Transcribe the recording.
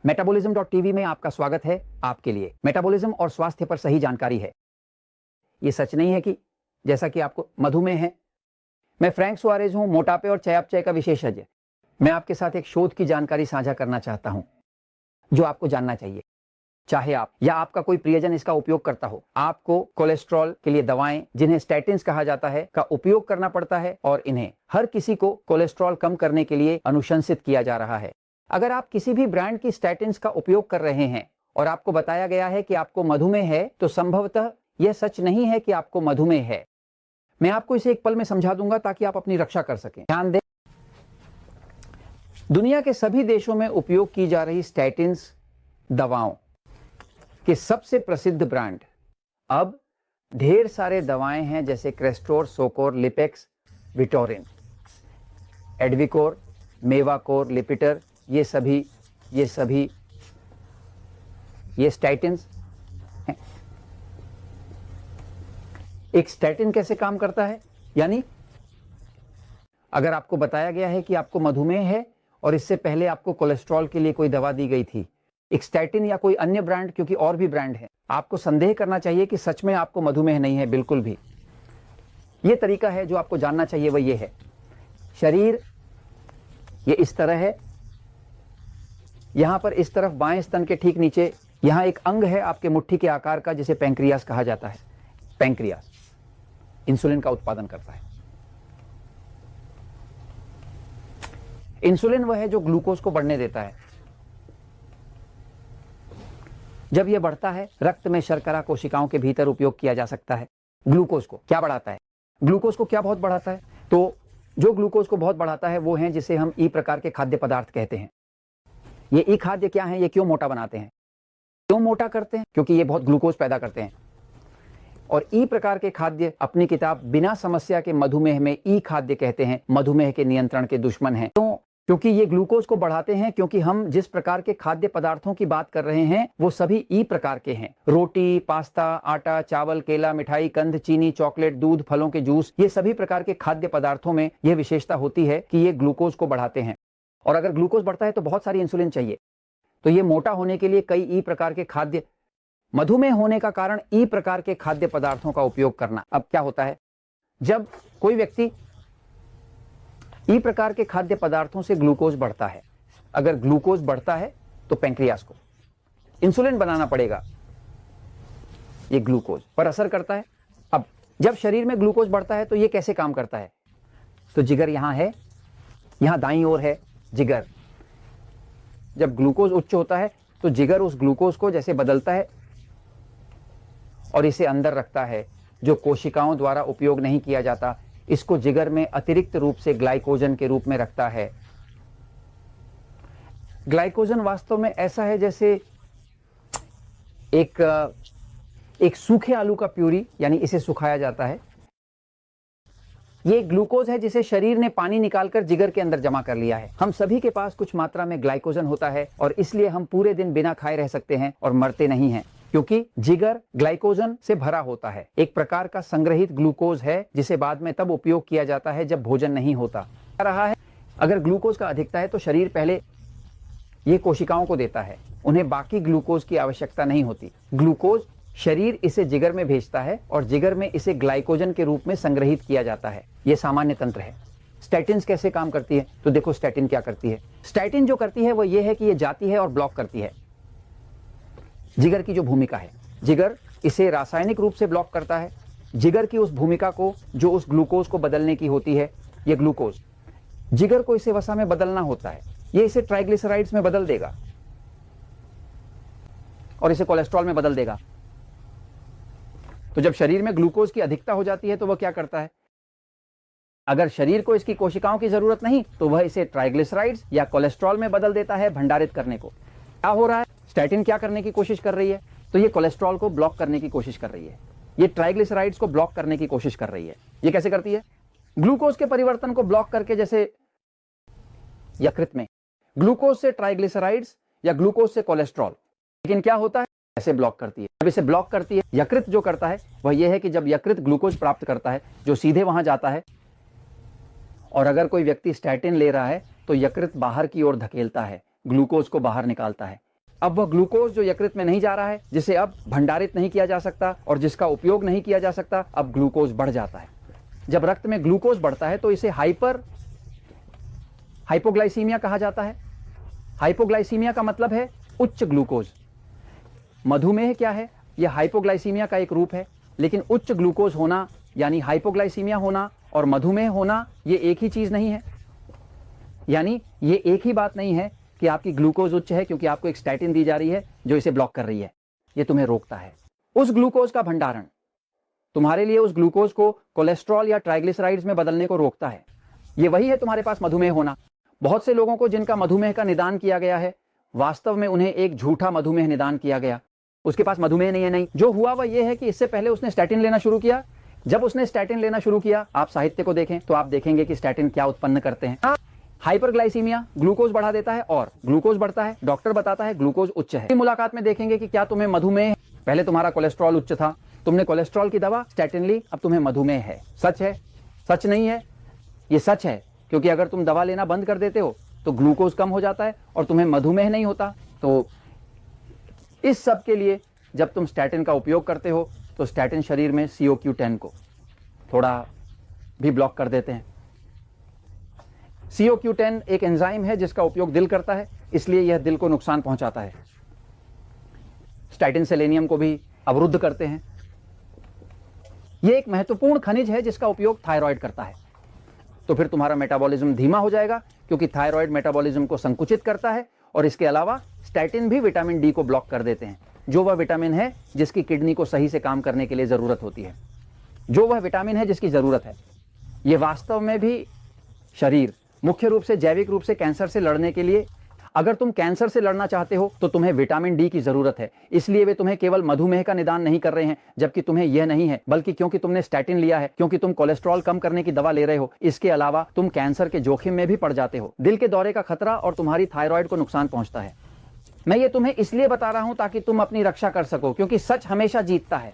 मेटाबॉलिज्म.टीवी में आपका स्वागत है। आपके लिए मेटाबॉलिज्म और स्वास्थ्य पर सही जानकारी है। ये सच नहीं है कि जैसा कि आपको मधुमेह है। मैं फ्रैंक सुआरेज हूं, मोटापे और चयापचय का विशेषज्ञ। मैं आपके साथ एक शोध की जानकारी साझा करना चाहता हूं जो आपको जानना चाहिए, चाहे आप या आपका कोई प्रियजन इसका उपयोग करता हो। आपको कोलेस्ट्रॉल के लिए दवाएं, जिन्हें स्टैटिन्स कहा जाता है, का उपयोग करना पड़ता है और इन्हें हर किसी को कोलेस्ट्रॉल कम करने के लिए अनुशंसित किया जा रहा है। अगर आप किसी भी ब्रांड की स्टैटिन्स का उपयोग कर रहे हैं और आपको बताया गया है कि आपको मधुमेह है, तो संभवतः यह सच नहीं है कि आपको मधुमेह है। मैं आपको इसे एक पल में समझा दूंगा ताकि आप अपनी रक्षा कर सकें। ध्यान दें, दुनिया के सभी देशों में उपयोग की जा रही स्टैटिन्स दवाओं के सबसे प्रसिद्ध ब्रांड अब ढेर सारे दवाएं हैं, जैसे क्रेस्टोर, सोकोर, लिपेक्स, विटोरिन, एडविकोर, मेवाकोर, लिपिटर। ये स्टैटिन्स हैं। एक स्टैटिन कैसे काम करता है? यानी अगर आपको बताया गया है कि आपको मधुमेह है और इससे पहले आपको कोलेस्ट्रॉल के लिए कोई दवा दी गई थी, एक स्टैटिन या कोई अन्य ब्रांड, क्योंकि और भी ब्रांड है, आपको संदेह करना चाहिए कि सच में आपको मधुमेह नहीं है। बिल्कुल भी। यह तरीका है जो आपको जानना चाहिए, वह यह है, शरीर ये इस तरह है। यहां पर इस तरफ बाएं स्तन के ठीक नीचे यहां एक अंग है आपके मुट्ठी के आकार का, जिसे पैंक्रियास कहा जाता है। पैंक्रियास इंसुलिन का उत्पादन करता है। इंसुलिन वह है जो ग्लूकोज को बढ़ने देता है। जब यह बढ़ता है, रक्त में शर्करा कोशिकाओं के भीतर उपयोग किया जा सकता है। ग्लूकोज को क्या बढ़ाता है? ग्लूकोज को क्या बहुत बढ़ाता है? तो जो ग्लूकोज को बहुत बढ़ाता है वो है जिसे हम ई प्रकार के खाद्य पदार्थ कहते हैं। ये ई खाद्य क्या है? ये क्यों मोटा बनाते हैं? क्यों मोटा करते हैं? क्योंकि ये बहुत ग्लूकोज पैदा करते हैं। और ई प्रकार के खाद्य अपनी किताब बिना समस्या के मधुमेह में ई खाद्य कहते हैं, मधुमेह के नियंत्रण के दुश्मन हैं। क्योंकि ये ग्लूकोज को बढ़ाते हैं, क्योंकि हम जिस प्रकार के खाद्य पदार्थों की बात कर रहे हैं वो सभी ई प्रकार के हैं। रोटी, पास्ता, आटा, चावल, केला, मिठाई, कंद, चीनी, चॉकलेट, दूध, फलों के जूस, ये सभी प्रकार के खाद्य पदार्थों में यह विशेषता होती है कि ये ग्लूकोज को बढ़ाते हैं। और अगर ग्लूकोज बढ़ता है तो बहुत सारी इंसुलिन चाहिए। तो ये मोटा होने के लिए कई ई प्रकार के खाद्य, मधुमेह होने का कारण ई प्रकार के खाद्य पदार्थों का उपयोग करना। अब क्या होता है, जब कोई व्यक्ति ई प्रकार के खाद्य पदार्थों से ग्लूकोज बढ़ता है, अगर ग्लूकोज बढ़ता है तो पैंक्रियास को इंसुलिन बनाना पड़ेगा। ये ग्लूकोज पर असर करता है। अब जब शरीर में ग्लूकोज बढ़ता है तो ये कैसे काम करता है? तो जिगर यहां है, यहां दाईं ओर है जिगर। जब ग्लूकोज उच्च होता है तो जिगर उस ग्लूकोज को जैसे बदलता है और इसे अंदर रखता है, जो कोशिकाओं द्वारा उपयोग नहीं किया जाता, इसको जिगर में अतिरिक्त रूप से ग्लाइकोजन के रूप में रखता है। ग्लाइकोजन वास्तव में ऐसा है जैसे एक सूखे आलू का प्यूरी, यानी इसे सुखाया जाता है। ये ग्लूकोज है जिसे शरीर ने पानी निकालकर जिगर के अंदर जमा कर लिया है। हम सभी के पास कुछ मात्रा में ग्लाइकोजन होता है और इसलिए हम पूरे दिन बिना खाए रह सकते हैं और मरते नहीं हैं, क्योंकि जिगर ग्लाइकोजन से भरा होता है। एक प्रकार का संग्रहित ग्लूकोज है जिसे बाद में तब उपयोग किया जाता है जब भोजन नहीं होता रहा है। अगर ग्लूकोज का अधिकता है तो शरीर पहले ये कोशिकाओं को देता है, उन्हें बाकी ग्लूकोज की आवश्यकता नहीं होती। ग्लूकोज शरीर इसे जिगर में भेजता है और जिगर में इसे ग्लाइकोजन के रूप में संग्रहित किया जाता है। यह सामान्य तंत्र है। स्टैटिन्स कैसे काम करती है? तो देखो स्टैटिन क्या करती है। स्टैटिन जो करती है वो ये है कि ये जाती है और ब्लॉक करती है जिगर की जो भूमिका है। जिगर इसे रासायनिक रूप से ब्लॉक करता है। जिगर की उस भूमिका को जो उस ग्लूकोज को बदलने की होती है, ये ग्लूकोज, जिगर को इसे वसा में बदलना होता है। ये इसे ट्राइग्लिसराइड्स में बदल देगा और इसे कोलेस्ट्रॉल में बदल देगा। तो जब शरीर में ग्लूकोज की अधिकता हो जाती है तो वह क्या करता है? अगर शरीर को इसकी कोशिकाओं की जरूरत नहीं तो वह इसे ट्राइग्लिसराइड्स या कोलेस्ट्रॉल में बदल देता है भंडारित करने को। क्या हो रहा है? स्टैटिन क्या करने की कोशिश कर रही है? तो ये कोलेस्ट्रॉल को ब्लॉक करने की कोशिश कर रही है, ये ट्राइग्लिसराइड्स को ब्लॉक करने की कोशिश कर रही है। ये कैसे करती है? ग्लूकोज के परिवर्तन को ब्लॉक करके, जैसे यकृत में ग्लूकोज से ट्राइग्लिसराइड्स या ग्लूकोज से कोलेस्ट्रॉल। लेकिन क्या होता है? ऐसे ब्लॉक करती है। जब इसे ब्लॉक करती है, यकृत जो करता है वह यह है कि जब यकृत ग्लूकोज प्राप्त करता है जो सीधे वहां जाता है, और अगर कोई व्यक्ति स्टैटिन ले रहा है तो यकृत बाहर की ओर धकेलता है, ग्लूकोज को बाहर निकालता है। अब वह ग्लूकोज जो यकृत में नहीं जा रहा है, जिसे अब भंडारित नहीं किया जा सकता और जिसका उपयोग नहीं किया जा सकता, अब ग्लूकोज बढ़ जाता है। जब रक्त में ग्लूकोज बढ़ता है तो इसे हाइपोग्लाइसीमिया कहा जाता है। हाइपोग्लाइसीमिया का मतलब है उच्च ग्लूकोज। मधुमेह क्या है? यह हाइपोग्लाइसीमिया का एक रूप है, लेकिन उच्च ग्लूकोज होना यानी हाइपोग्लाइसीमिया होना और मधुमेह होना ये एक ही चीज नहीं है। यानी ये एक ही बात नहीं है कि आपकी ग्लूकोज उच्च है क्योंकि आपको एक स्टैटिन दी जा रही है जो इसे ब्लॉक कर रही है, ये तुम्हें रोकता है। उस ग्लूकोज का भंडारण तुम्हारे लिए उस ग्लूकोज को कोलेस्ट्रॉल या ट्राइग्लिसराइड्स में बदलने को रोकता है। ये वही है तुम्हारे पास मधुमेह होना। बहुत से लोगों को जिनका मधुमेह का निदान किया गया है, वास्तव में उन्हें एक झूठा मधुमेह निदान किया गया। उसके पास मधुमेह नहीं है। नहीं, जो हुआ वह यह है कि इससे पहले उसने स्टैटिन लेना शुरू किया। जब उसने स्टैटिन लेना शुरू किया, आप साहित्य को देखें तो आप देखेंगे कि स्टैटिन क्या उत्पन्न करते हैं। हाइपरग्लाइसीमिया ग्लूकोज बढ़ा देता है और ग्लूकोज बढ़ता है, डॉक्टर बताता है ग्लूकोज उच्च है। मुलाकात में देखेंगे कि क्या तुम्हें मधुमेह, पहले तुम्हारा कोलेस्ट्रॉल उच्च था, तुमने कोलेस्ट्रॉल की दवा स्टैटिन ली, अब तुम्हें मधुमेह है। सच है? सच नहीं है? ये सच है, क्योंकि अगर तुम दवा लेना बंद कर देते हो तो ग्लूकोज कम हो जाता है और तुम्हें मधुमेह नहीं होता। तो इस सब के लिए जब तुम स्टैटिन का उपयोग करते हो तो स्टैटिन शरीर में COQ10 को थोड़ा भी ब्लॉक कर देते हैं। COQ10 एक एंजाइम है जिसका उपयोग दिल करता है, इसलिए यह दिल को नुकसान पहुंचाता है। स्टैटिन सेलेनियम को भी अवरुद्ध करते हैं। यह एक महत्वपूर्ण खनिज है जिसका उपयोग थायराइड करता है। तो फिर तुम्हारा मेटाबॉलिज्म धीमा हो जाएगा क्योंकि थायराइड मेटाबॉलिज्म को संकुचित करता है। और इसके अलावा स्टैटिन भी विटामिन डी को ब्लॉक कर देते हैं, जो वह विटामिन है जिसकी किडनी को सही से काम करने के लिए जरूरत होती है, जो वह विटामिन है जिसकी जरूरत है। यह वास्तव में भी शरीर मुख्य रूप से जैविक रूप से कैंसर से लड़ने के लिए, अगर तुम कैंसर से लड़ना चाहते हो तो तुम्हें विटामिन डी की जरूरत है। इसलिए वे तुम्हें केवल मधुमेह का निदान नहीं कर रहे हैं, जबकि तुम्हें यह नहीं है, बल्कि क्योंकि तुमने स्टैटिन लिया है, क्योंकि तुम कोलेस्ट्रॉल कम करने की दवा ले रहे हो, इसके अलावा तुम कैंसर के जोखिम में भी पड़ जाते हो। दिल के दौरे का खतरा और तुम्हारी थायराइड को नुकसान पहुंचता है। मैं ये तुम्हें इसलिए बता रहा हूं ताकि तुम अपनी रक्षा कर सको, क्योंकि सच हमेशा जीतता है।